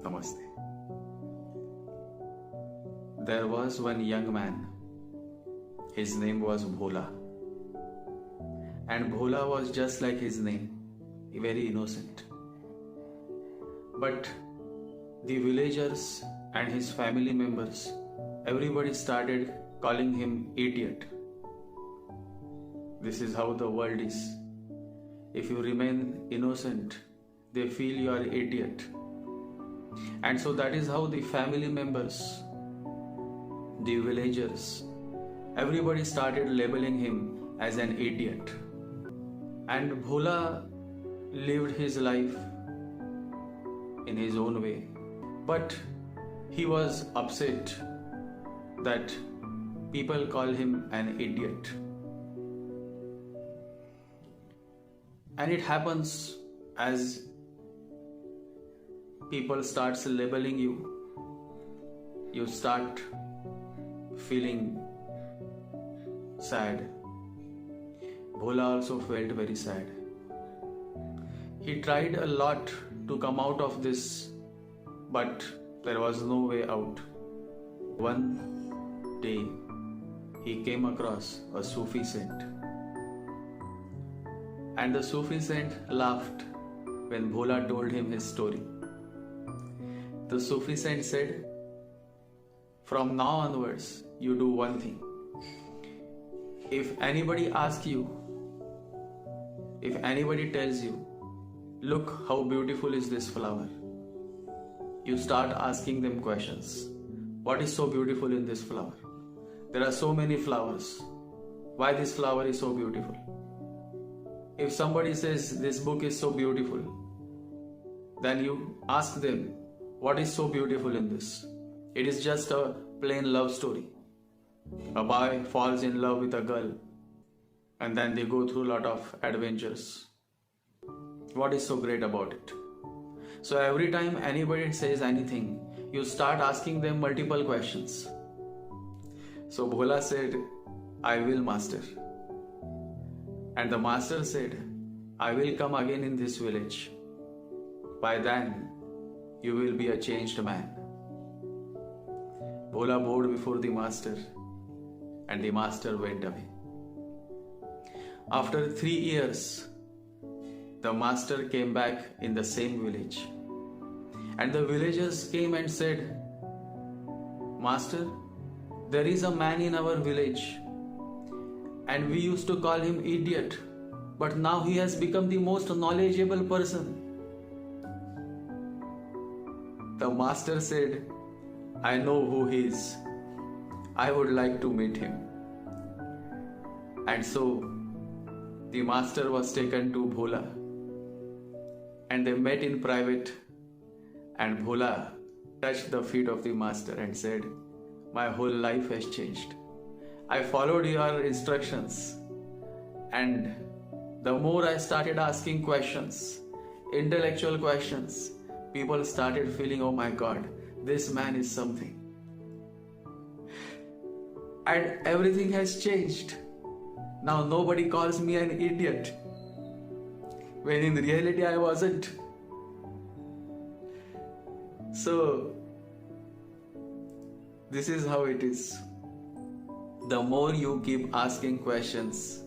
Namaste. There was one young man. His name was Bhola. And Bhola was just like his name, very innocent. But the villagers and his family members, everybody started calling him idiot. This is how the world is. If you remain innocent, they feel you are idiot. And so that is how the family members, the villagers, everybody started labeling him as an idiot. And Bhola lived his life in his own way. But he was upset that people call him an idiot. And it happens as people starts labeling you, you start feeling sad. Bhola also felt very sad. He tried a lot to come out of this, but there was no way out. One day, he came across a Sufi saint. And the Sufi saint laughed when Bhola told him his story. The Sufi saint said, "From now onwards, you do one thing. If anybody asks you, if anybody tells you, look how beautiful is this flower, you start asking them questions. What is so beautiful in this flower? There are so many flowers. Why this flower is so beautiful? If somebody says this book is so beautiful, then you ask them, what is so beautiful in this? It is just a plain love story. A boy falls in love with a girl and then they go through a lot of adventures. What is so great about it? So every time anybody says anything, you start asking them multiple questions. So Bhola said, I will, master. And the master said, I will come again in this village. By then, you will be a changed man. Bhola bowed before the master, and the master went away. After 3 years, the master came back in the same village. And the villagers came and said, Master, there is a man in our village, and we used to call him idiot, but now he has become the most knowledgeable person. The master said, I know who he is. I would like to meet him. And so the master was taken to Bhola, and they met in private, and Bhola touched the feet of the master and said, my whole life has changed. I followed your instructions, and the more I started asking questions, intellectual questions, people started feeling, oh my God, this man is something. And everything has changed. Now nobody calls me an idiot, when in reality I wasn't. So, this is how it is. The more you keep asking questions,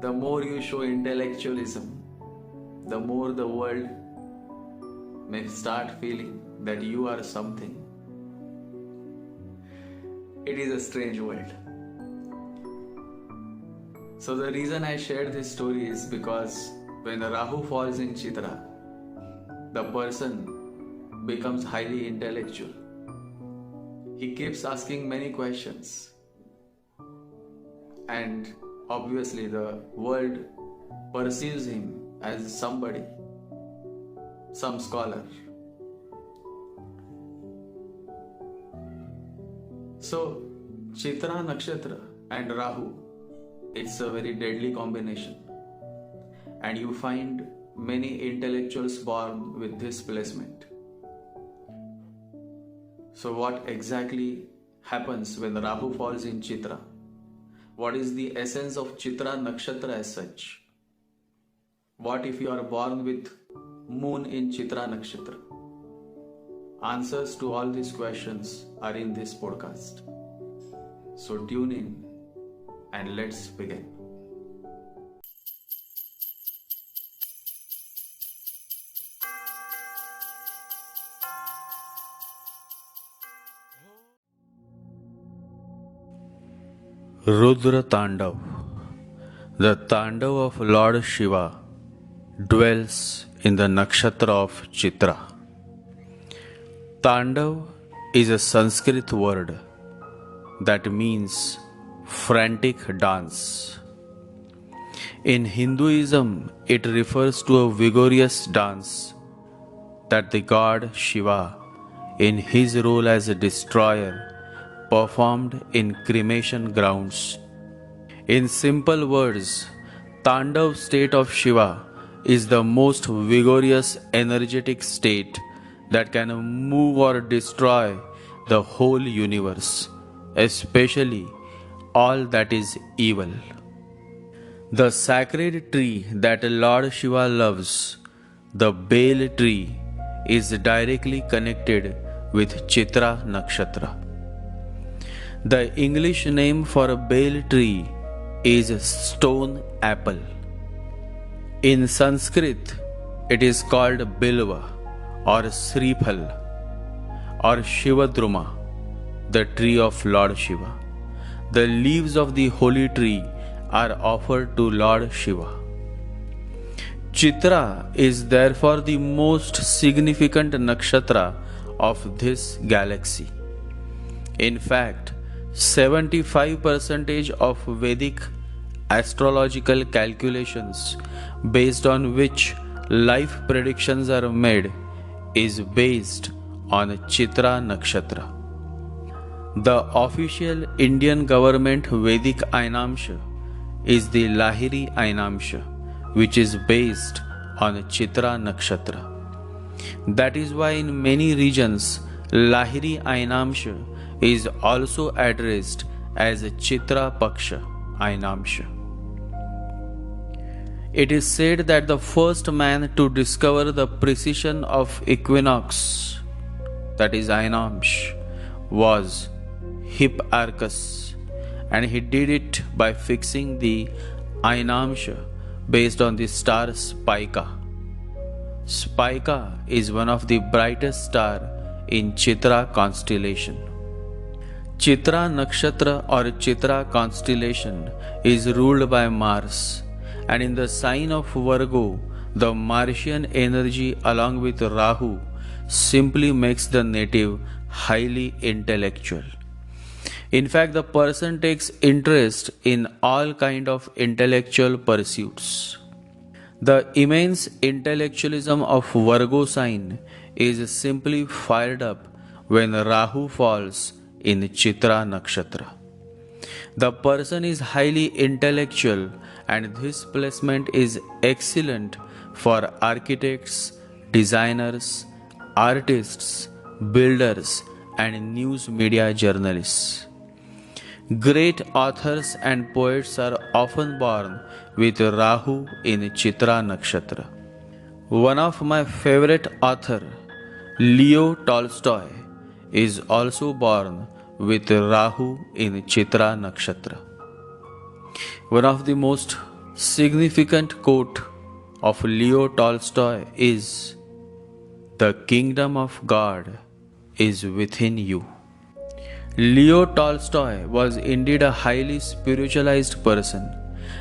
the more you show intellectualism, the more the world may start feeling that you are something. It is a strange world. So the reason I shared this story is because when Rahu falls in Chitra, the person becomes highly intellectual. He keeps asking many questions. And obviously the world perceives him as somebody, some scholar. So Chitra Nakshatra and Rahu, it's a very deadly combination. And you find many intellectuals born with this placement. So what exactly happens when Rahu falls in Chitra? What is the essence of Chitra Nakshatra as such? What if you are born with moon in Chitra Nakshatra? Answers to all these questions are in this podcast. So tune in and let's begin. Rudra Tandav. The Tandav of Lord Shiva dwells in the nakshatra of Chitra. Tandav is a Sanskrit word that means frantic dance. In Hinduism, it refers to a vigorous dance that the god Shiva, in his role as a destroyer, performed in cremation grounds. In simple words, Tandav state of Shiva is the most vigorous energetic state that can move or destroy the whole universe, especially all that is evil. The sacred tree that Lord Shiva loves, the Bel tree, is directly connected with Chitra Nakshatra. The English name for a Bel tree is stone apple. In Sanskrit, it is called Bilva or Sriphal or Shivadruma, the tree of Lord Shiva. The leaves of the holy tree are offered to Lord Shiva. Chitra is therefore the most significant nakshatra of this galaxy. In fact, 75% of Vedic astrological calculations based on which life predictions are made is based on Chitra Nakshatra. The official Indian government Vedic Ainamsha is the Lahiri Ainamsha, which is based on Chitra Nakshatra. That is why in many regions Lahiri Ainamsha is also addressed as Chitra Paksha Ainamsha. It is said that the first man to discover the precision of equinox, that is Ainamsh, was Hipparchus, and he did it by fixing the Ainamsha based on the star Spica. Spica is one of the brightest stars in Chitra constellation. Chitra Nakshatra or Chitra constellation is ruled by Mars, and in the sign of Virgo, the Martian energy along with Rahu simply makes the native highly intellectual. In fact, the person takes interest in all kind of intellectual pursuits. The immense intellectualism of Virgo sign is simply fired up when Rahu falls in Chitra Nakshatra. The person is highly intellectual, and this placement is excellent for architects, designers, artists, builders, and news media journalists. Great authors and poets are often born with Rahu in Chitra Nakshatra. One of my favorite author, Leo Tolstoy, is also born with Rahu in Chitra Nakshatra. One of the most significant quote of Leo Tolstoy is, "The kingdom of God is within you." Leo Tolstoy was indeed a highly spiritualized person,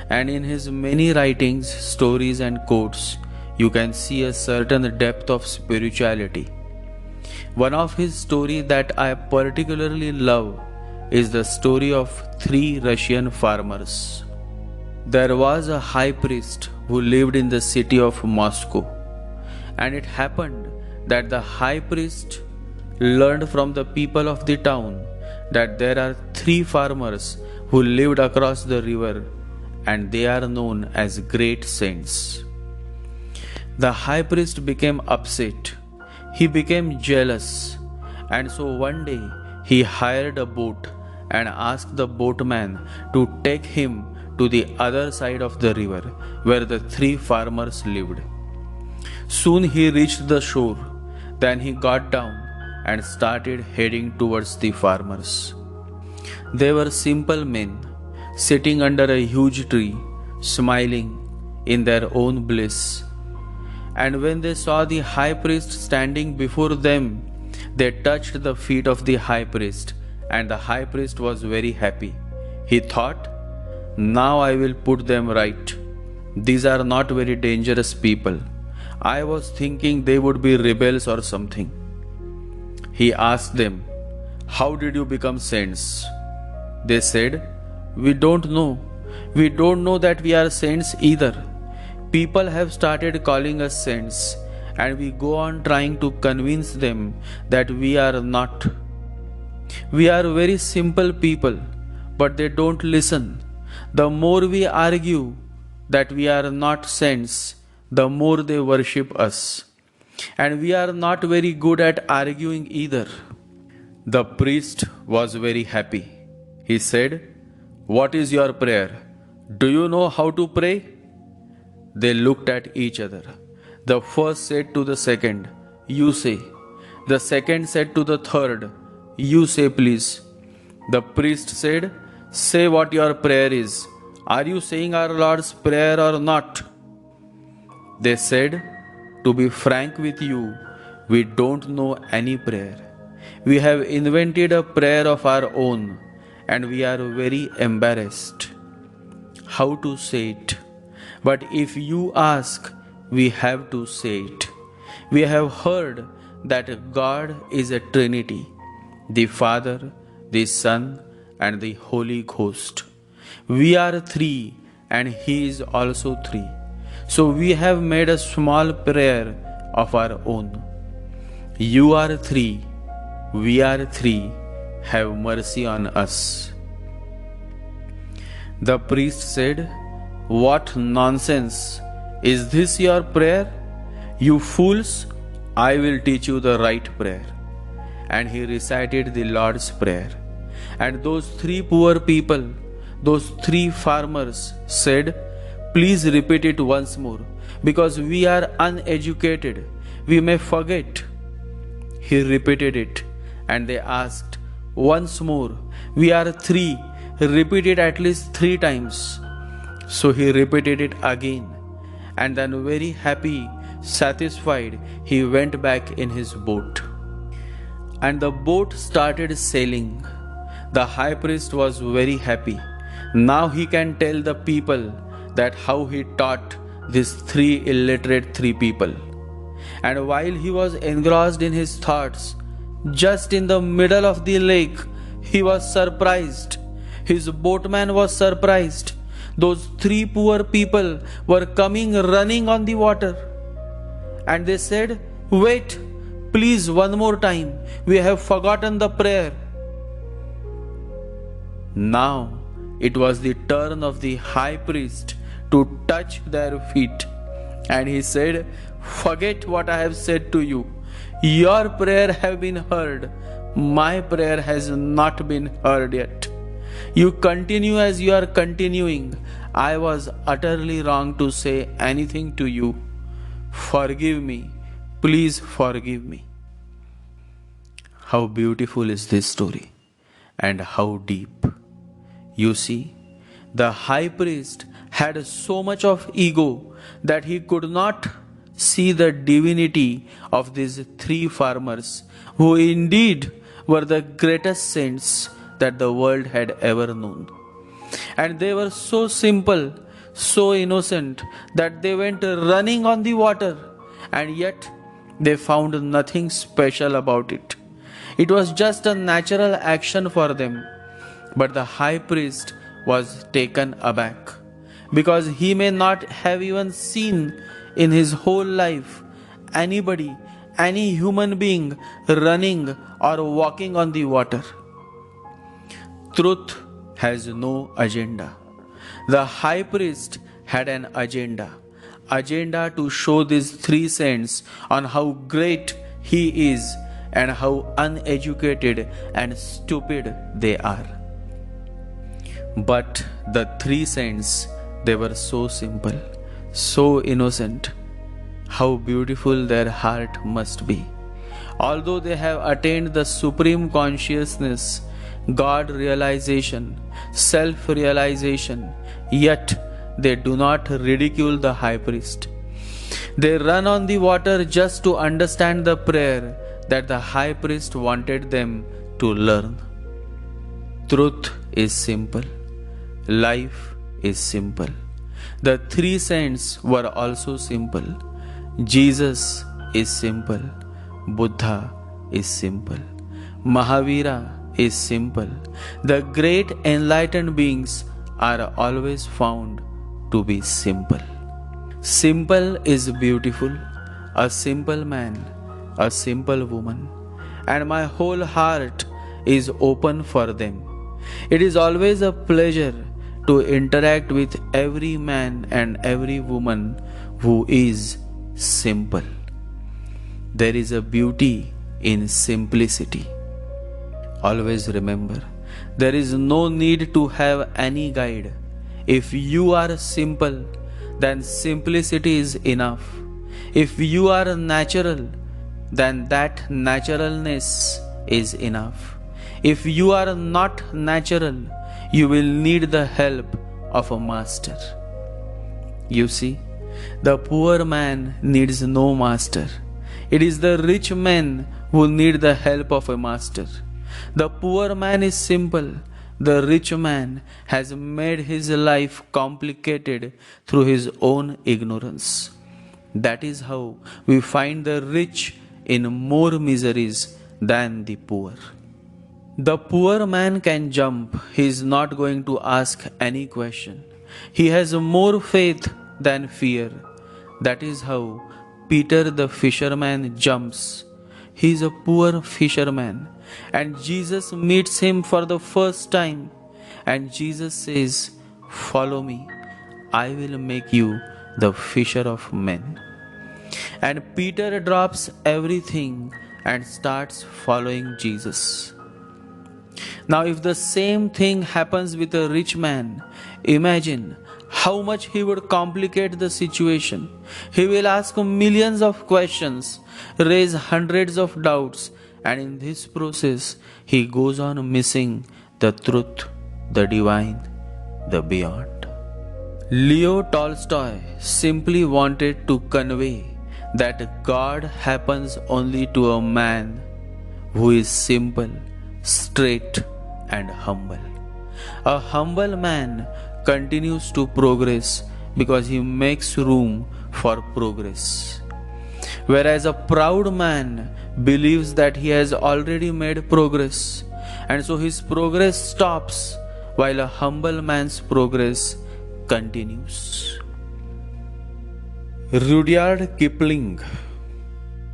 and in his many writings, stories, and quotes, you can see a certain depth of spirituality. One of his stories that I particularly love is the story of 3 Russian farmers. There was a high priest who lived in the city of Moscow, and it happened that the high priest learned from the people of the town that there are 3 farmers who lived across the river, and they are known as great saints. The high priest became upset. He became jealous, and so one day he hired a boat and asked the boatman to take him to the other side of the river where the 3 farmers lived. Soon he reached the shore. Then he got down and started heading towards the farmers. They were simple men sitting under a huge tree, smiling in their own bliss. And when they saw the high priest standing before them, they touched the feet of the high priest, and the high priest was very happy. He thought, "Now I will put them right. These are not very dangerous people. I was thinking they would be rebels or something." He asked them, "How did you become saints?" They said, "We don't know. We don't know that we are saints either. People have started calling us saints, and we go on trying to convince them that we are not. We are very simple people, but they don't listen. The more we argue that we are not saints, the more they worship us. And we are not very good at arguing either." The priest was very happy. He said, "What is your prayer? Do you know how to pray?" They looked at each other. The first said to the second, "You say." The second said to the third, "You say, please." The priest said, "Say what your prayer is. Are you saying our Lord's Prayer or not?" They said, "To be frank with you, we don't know any prayer. We have invented a prayer of our own, and we are very embarrassed how to say it. But if you ask, we have to say it. We have heard that God is a Trinity, the Father, the Son, and the Holy Ghost. We are three, and He is also three. So we have made a small prayer of our own. You are three, we are three. Have mercy on us." The priest said, "What nonsense! Is this your prayer? You fools, I will teach you the right prayer." And he recited the Lord's Prayer. And those three poor people, those three farmers said, "Please repeat it once more, because we are uneducated. We may forget." He repeated it, and they asked, "Once more, we are three. Repeat it at least 3 times. So he repeated it again, and then very happy, satisfied, he went back in his boat. And the boat started sailing. The high priest was very happy. Now he can tell the people that how he taught these 3 illiterate 3 people. And while he was engrossed in his thoughts, just in the middle of the lake, he was surprised. His boatman was surprised. Those 3 poor people were coming running on the water. And they said, "Wait, please, one more time. We have forgotten the prayer." Now it was the turn of the high priest to touch their feet. And he said, "Forget what I have said to you. Your prayer have been heard. My prayer has not been heard yet. You continue as you are continuing. I was utterly wrong to say anything to you. Forgive me. Please forgive me." How beautiful is this story, and how deep. You see, the high priest had so much of ego that he could not see the divinity of these 3 farmers, who indeed were the greatest saints that the world had ever known. And they were so simple, so innocent, that they went running on the water, and yet they found nothing special about it. It was just a natural action for them. But the high priest was taken aback, because he may not have even seen in his whole life anybody, any human being running or walking on the water. Truth has no agenda. The high priest had an agenda to show these 3 saints on how great he is and how uneducated and stupid they are. But the 3 saints, they were so simple, so innocent. How beautiful their heart must be. Although they have attained the supreme consciousness, God realization, self realization, yet they do not ridicule the high priest. They run on the water just to understand the prayer that the high priest wanted them to learn. Truth is simple. Life is simple. The three saints were also simple. Jesus is simple. Buddha is simple. Mahavira is simple. The great enlightened beings are always found to be simple. Simple is beautiful. A simple man, a simple woman, and my whole heart is open for them. It is always a pleasure to interact with every man and every woman who is simple. There is a beauty in simplicity. Always remember, there is no need to have any guide. If you are simple, then simplicity is enough. If you are natural, then that naturalness is enough. If you are not natural, you will need the help of a master. You see, the poor man needs no master. It is the rich men who need the help of a master. The poor man is simple. The rich man has made his life complicated through his own ignorance. That is how we find the rich in more miseries than the poor. The poor man can jump. He is not going to ask any question. He has more faith than fear. That is how Peter the fisherman jumps. He is a poor fisherman, and Jesus meets him for the first time, and Jesus says, "Follow me, I will make you the fisher of men." And Peter drops everything and starts following Jesus. Now, if the same thing happens with a rich man, imagine how much he would complicate the situation. He will ask millions of questions, raise hundreds of doubts, and in this process, he goes on missing the truth, the divine, the beyond. Leo Tolstoy simply wanted to convey that God happens only to a man who is simple, straight, and humble. A humble man continues to progress because he makes room for progress. Whereas a proud man believes that he has already made progress, and so his progress stops while a humble man's progress continues. Rudyard Kipling,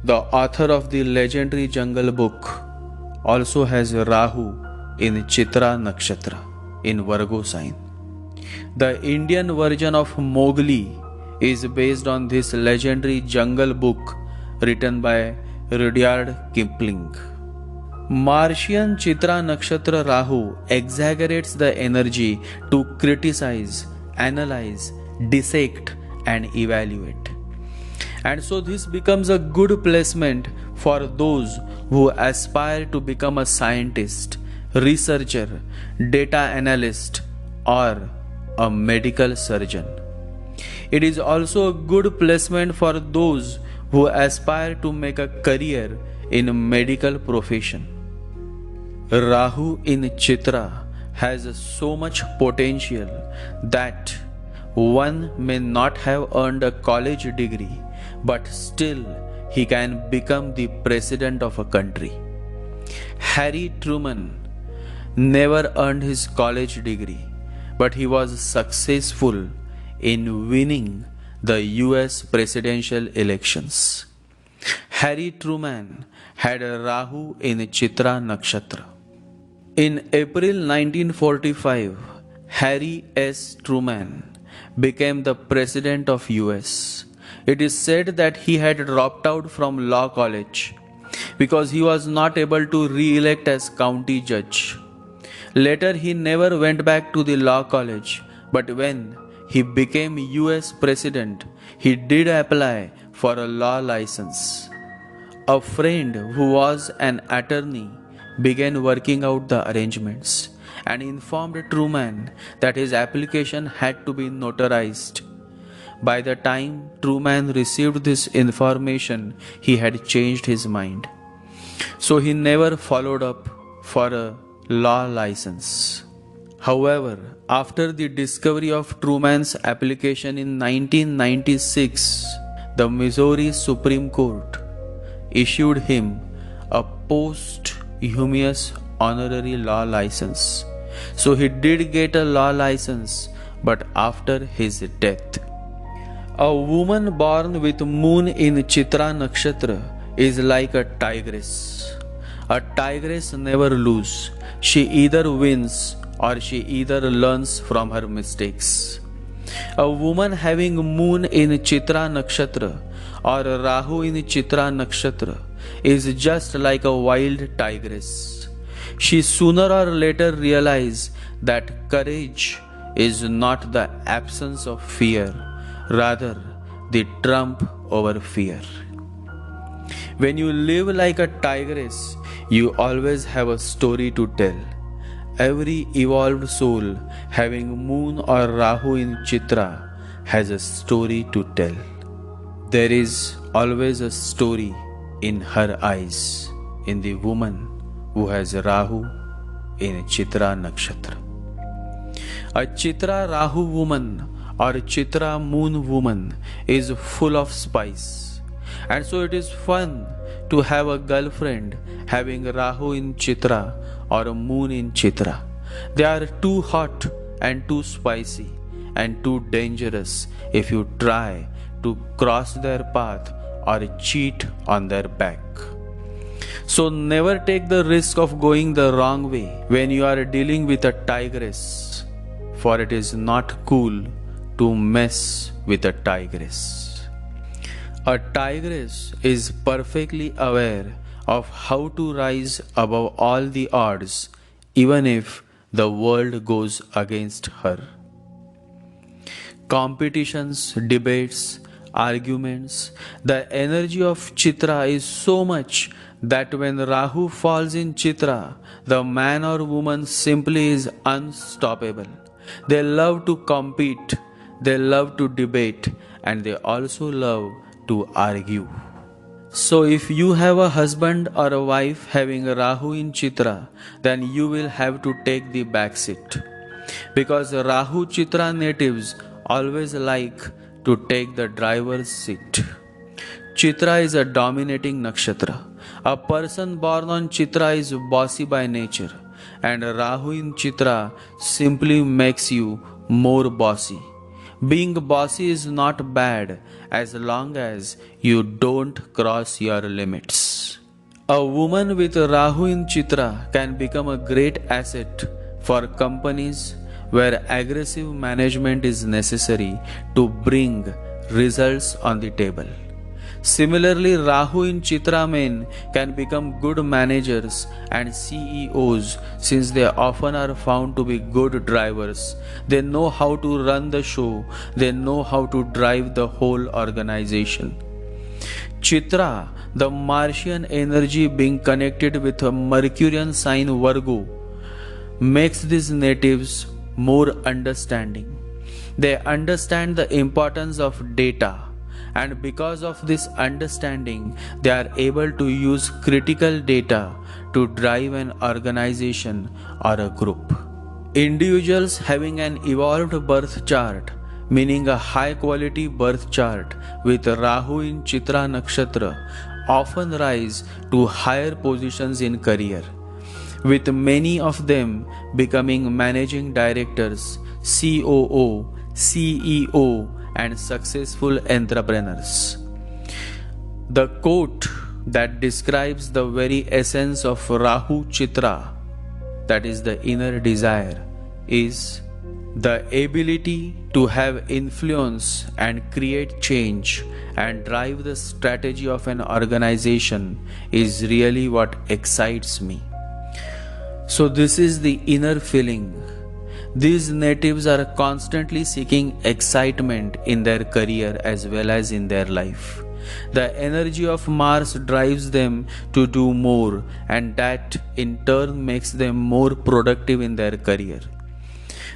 the author of the legendary Jungle Book, also has Rahu in Chitra Nakshatra in Virgo sign. The Indian version of Mowgli is based on this legendary Jungle Book written by Rudyard Kipling. Martian Chitra Nakshatra Rahu exaggerates the energy to criticize, analyze, dissect, and evaluate. And so this becomes a good placement for those who aspire to become a scientist, researcher, data analyst, or a medical surgeon. It is also a good placement for those who aspire to make a career in a medical profession. Rahu in Chitra has so much potential that one may not have earned a college degree, but still he can become the president of a country. Harry Truman never earned his college degree, but he was successful in winning the US presidential elections. Harry Truman had a Rahu in Chitra Nakshatra. In April 1945, Harry S. Truman became the president of US. It is said that he had dropped out from law college because he was not able to re-elect as county judge. Later he never went back to the law college, but when he became US president, he did apply for a law license. A friend who was an attorney began working out the arrangements and informed Truman that his application had to be notarized. By the time Truman received this information, he had changed his mind. So he never followed up for a law license. However, after the discovery of Truman's application in 1996, the Missouri Supreme Court issued him a posthumous honorary law license. So he did get a law license, but after his death. A woman born with moon in Chitra Nakshatra is like a tigress. A tigress never loses. She either wins or she either learns from her mistakes. A woman having moon in Chitra Nakshatra or Rahu in Chitra Nakshatra is just like a wild tigress. She sooner or later realizes that courage is not the absence of fear, rather the trump over fear. When you live like a tigress, you always have a story to tell. Every evolved soul having moon or Rahu in Chitra has a story to tell. There is always a story in her eyes, in the woman who has Rahu in Chitra Nakshatra. A Chitra Rahu woman or Chitra moon woman is full of spice, and so it is fun to have a girlfriend having Rahu in Chitra or a moon in Chitra. They are too hot and too spicy and too dangerous if you try to cross their path or cheat on their back. So never take the risk of going the wrong way when you are dealing with a tigress, for it is not cool to mess with a tigress. A tigress is perfectly aware of how to rise above all the odds, even if the world goes against her. Competitions, debates, arguments, the energy of Chitra is so much that when Rahu falls in Chitra, the man or woman simply is unstoppable. They love to compete, they love to debate, and they also love to argue. So if you have a husband or a wife having a Rahu in Chitra, then you will have to take the back seat. Because Rahu Chitra natives always like to take the driver's seat. Chitra is a dominating nakshatra. A person born on Chitra is bossy by nature, and Rahu in Chitra simply makes you more bossy. Being bossy is not bad as long as you don't cross your limits. A woman with Rahu in Chitra can become a great asset for companies where aggressive management is necessary to bring results on the table. Similarly, Rahu in Chitra men can become good managers and CEOs since they often are found to be good drivers. They know how to run the show, they know how to drive the whole organization. Chitra, the Martian energy being connected with a Mercurian sign Virgo, makes these natives more understanding. They understand the importance of data, and because of this understanding, they are able to use critical data to drive an organization or a group. Individuals having an evolved birth chart, meaning a high quality birth chart with Rahu in Chitra Nakshatra, often rise to higher positions in career, with many of them becoming managing directors, COO, CEO, and successful entrepreneurs. The quote that describes the very essence of Rahu Chitra, that is the inner desire, is the ability to have influence and create change and drive the strategy of an organization is really what excites me. So this is the inner feeling. These natives are constantly seeking excitement in their career as well as in their life. The energy of Mars drives them to do more, and that in turn makes them more productive in their career.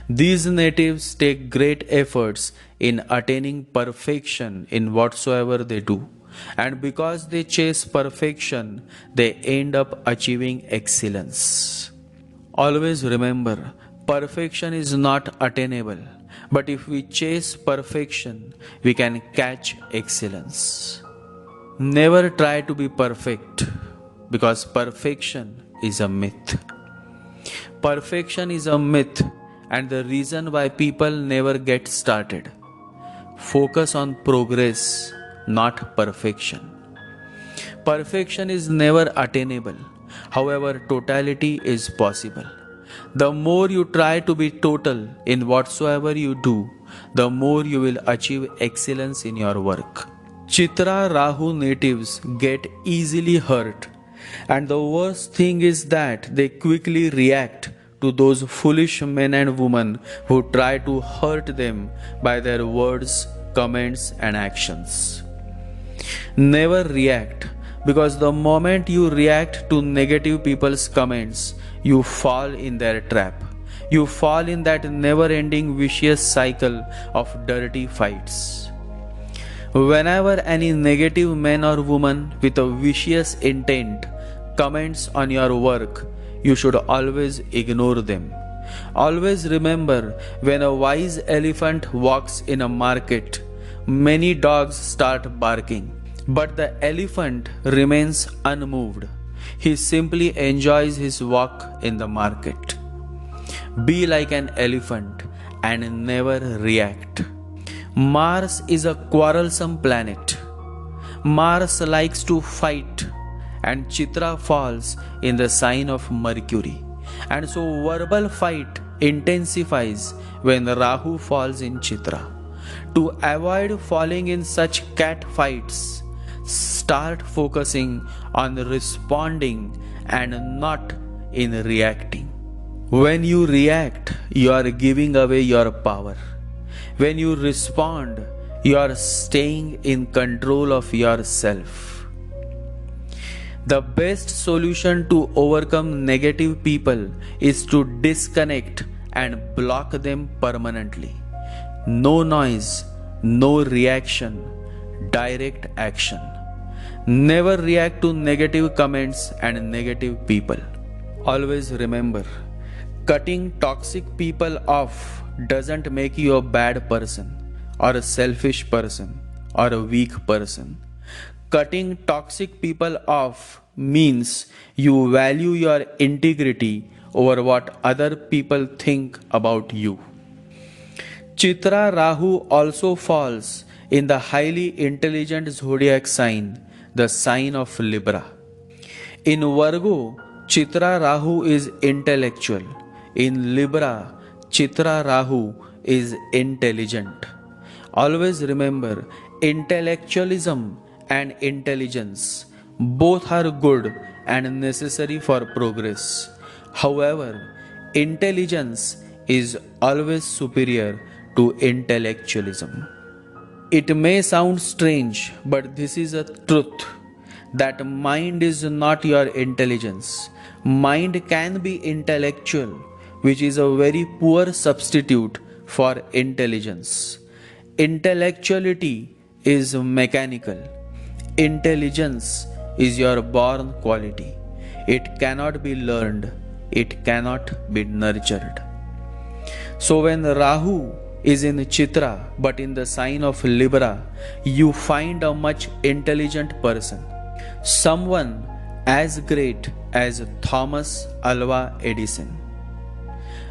These natives take great efforts in attaining perfection in whatsoever they do, and because they chase perfection, they end up achieving excellence. Always remember, perfection is not attainable, but if we chase perfection, we can catch excellence. Never try to be perfect, because perfection is a myth. Perfection is a myth, and the reason why people never get started. Focus on progress, not perfection. Perfection is never attainable. However, totality is possible. The more you try to be total in whatsoever you do, the more you will achieve excellence in your work. Chitra Rahu natives get easily hurt, and the worst thing is that they quickly react to those foolish men and women who try to hurt them by their words, comments, and actions. Never react, because the moment you react to negative people's comments, you fall in their trap. You fall in that never ending vicious cycle of dirty fights. Whenever any negative man or woman with a vicious intent comments on your work, you should always ignore them. Always remember, when a wise elephant walks in a market, many dogs start barking, but the elephant remains unmoved. He simply enjoys his walk in the market. Be like an elephant and never react. Mars is a quarrelsome planet. Mars likes to fight, and Chitra falls in the sign of Mercury. And so verbal fight intensifies when Rahu falls in Chitra. To avoid falling in such cat fights, start focusing on responding and not in reacting. When you react, you are giving away your power. When you respond, you are staying in control of yourself. The best solution to overcome negative people is to disconnect and block them permanently. No noise, no reaction, direct action. Never react to negative comments and negative people. Always remember, cutting toxic people off doesn't make you a bad person, or a selfish person, or a weak person. Cutting toxic people off means you value your integrity over what other people think about you. Chitra Rahu also falls in the highly intelligent zodiac sign, the sign of Libra. In Virgo, Chitra Rahu is intellectual. In Libra, Chitra Rahu is intelligent. Always remember, intellectualism and intelligence both are good and necessary for progress. However, intelligence is always superior to intellectualism. It may sound strange, but this is a truth, that mind is not your intelligence. Mind can be intellectual, which is a very poor substitute for intelligence. Intellectuality is mechanical. Intelligence is your born quality. It cannot be learned. It cannot be nurtured. So when Rahu is in Chitra but in the sign of Libra, you find a much intelligent person. Someone as great as Thomas Alva Edison,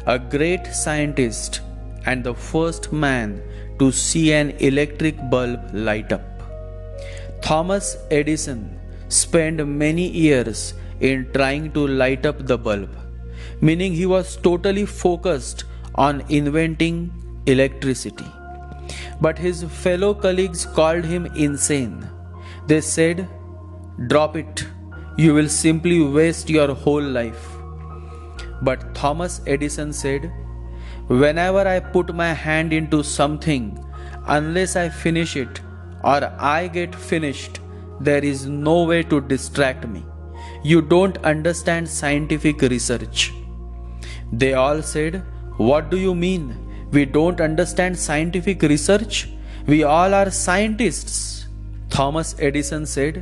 a great scientist and the first man to see an electric bulb light up. Thomas Edison spent many years in trying to light up the bulb, meaning he was totally focused on inventing electricity. But his fellow colleagues called him insane. They said, "Drop it, you will simply waste your whole life." But Thomas Edison said, "Whenever I put my hand into something, unless I finish it or I get finished. There is no way to distract me. You don't understand scientific research. They all said, "What do you mean? We don't understand scientific research? We all are scientists." Thomas Edison said,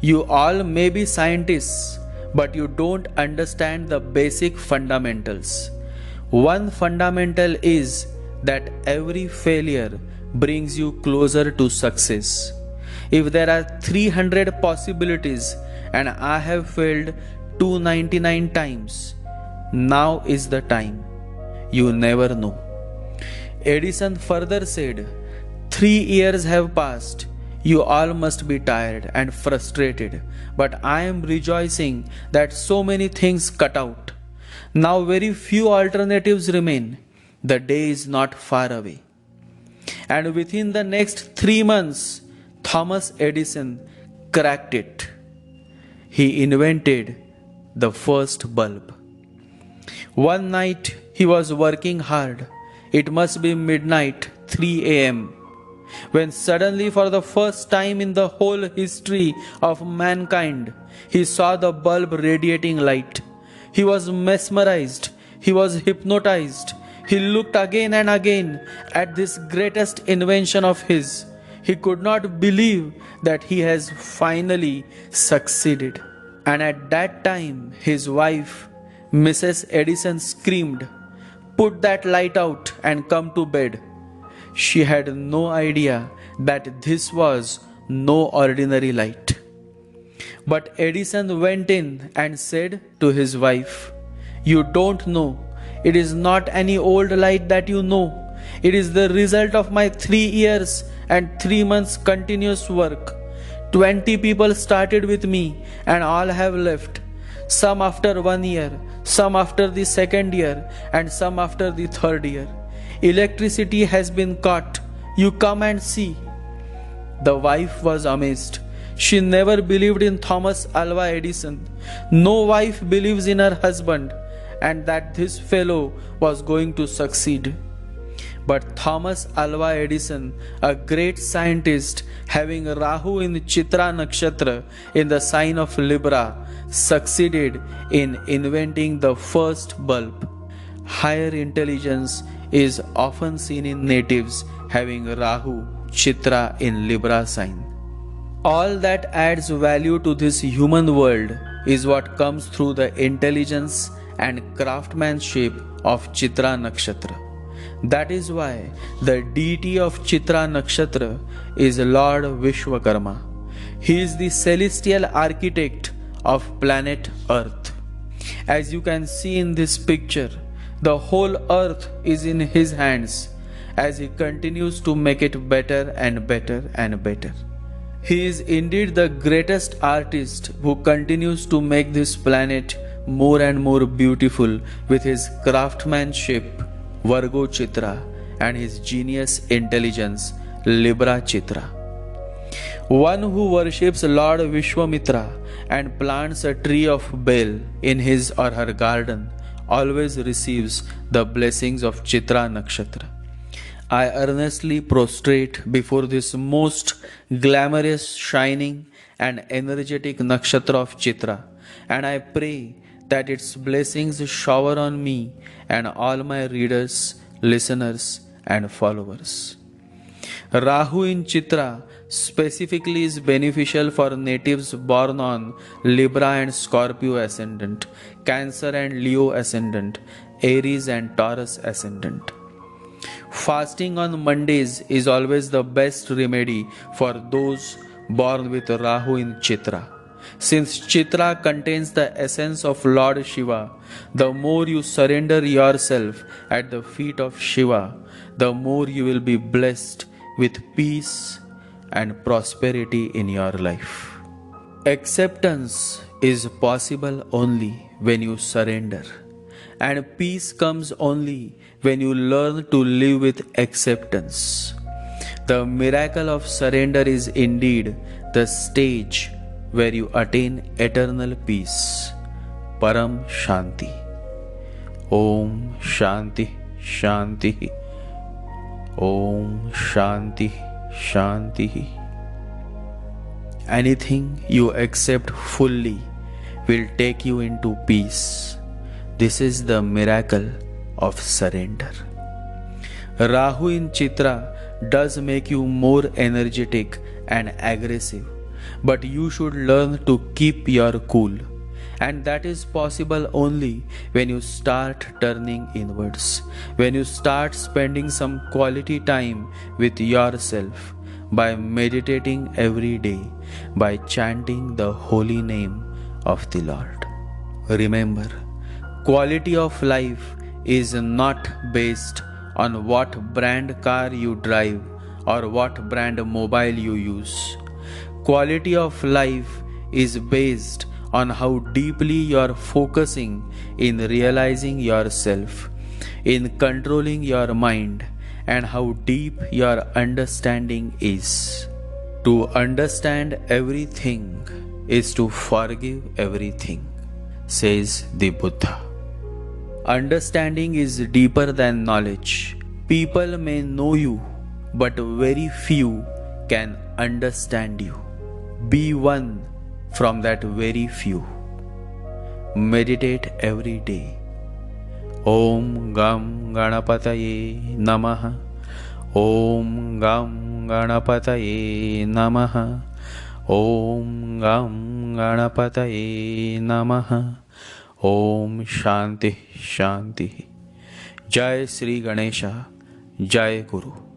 "You all may be scientists, but you don't understand the basic fundamentals. One fundamental is that every failure brings you closer to success. If there are 300 possibilities and I have failed 299 times, now is the time. You never know." Edison further said, 3 years have passed. You all must be tired and frustrated, but I am rejoicing that so many things cut out. Now very few alternatives remain. The day is not far away. And within the next 3 months, Thomas Edison cracked it. He invented the first bulb. One night he was working hard. It must be midnight, 3 a.m., when suddenly, for the first time in the whole history of mankind, he saw the bulb radiating light. He was mesmerized. He was hypnotized. He looked again and again at this greatest invention of his. He could not believe that he has finally succeeded. And at that time, his wife, Mrs. Edison, screamed, "Put that light out and come to bed." She had no idea that this was no ordinary light. But Edison went in and said to his wife, "You don't know. It is not any old light that you know. It is the result of my 3 years and 3 months continuous work. 20 people started with me and all have left. Some after 1 year, some after the second year, and some after the third year. Electricity has been caught. You come and see." The wife was amazed. She never believed in Thomas Alva Edison. No wife believes in her husband and that this fellow was going to succeed. But Thomas Alva Edison, a great scientist having Rahu in Chitra Nakshatra in the sign of Libra, succeeded in inventing the first bulb. Higher intelligence is often seen in natives having Rahu, Chitra in Libra sign. All that adds value to this human world is what comes through the intelligence and craftsmanship of Chitra Nakshatra. That is why the deity of Chitra Nakshatra is Lord Vishwakarma. He is the celestial architect of planet Earth. As you can see in this picture, the whole earth is in his hands as he continues to make it better and better and better. He is indeed the greatest artist who continues to make this planet more and more beautiful with his craftsmanship, Virgo Chitra, and his genius intelligence, Libra Chitra. One who worships Lord Vishwamitra and plants a tree of Bel in his or her garden always receives the blessings of Chitra Nakshatra. I earnestly prostrate before this most glamorous, shining, and energetic nakshatra of Chitra, and I pray that its blessings shower on me and all my readers, listeners, and followers. Rahu in Chitra specifically is beneficial for natives born on Libra and Scorpio ascendant, Cancer and Leo ascendant, Aries and Taurus ascendant. Fasting on Mondays is always the best remedy for those born with Rahu in Chitra. Since Chitra contains the essence of Lord Shiva, the more you surrender yourself at the feet of Shiva, the more you will be blessed with peace and prosperity in your life. Acceptance is possible only when you surrender, and peace comes only when you learn to live with acceptance. The miracle of surrender is indeed the stage where you attain eternal peace. Param Shanti. Om Shanti Shanti. Om Shanti Shanti. Anything you accept fully will take you into peace. This is the miracle of surrender. Rahu in Chitra does make you more energetic and aggressive, but you should learn to keep your cool. And that is possible only when you start turning inwards, when you start spending some quality time with yourself by meditating every day, by chanting the holy name of the Lord. Remember, quality of life is not based on what brand car you drive or what brand mobile you use. Quality of life is based on how deeply you are focusing in realizing yourself, in controlling your mind, and how deep your understanding is. To understand everything is to forgive everything, says the Buddha. Understanding is deeper than knowledge. People may know you, but very few can understand you. Be one from that very few. Meditate every day. Om Gam Ganapataye Namaha. Om Gam Ganapataye Namaha. Om Gam Ganapataye Namaha. Om Shanti Shanti. Jai Sri Ganesha. Jai Guru.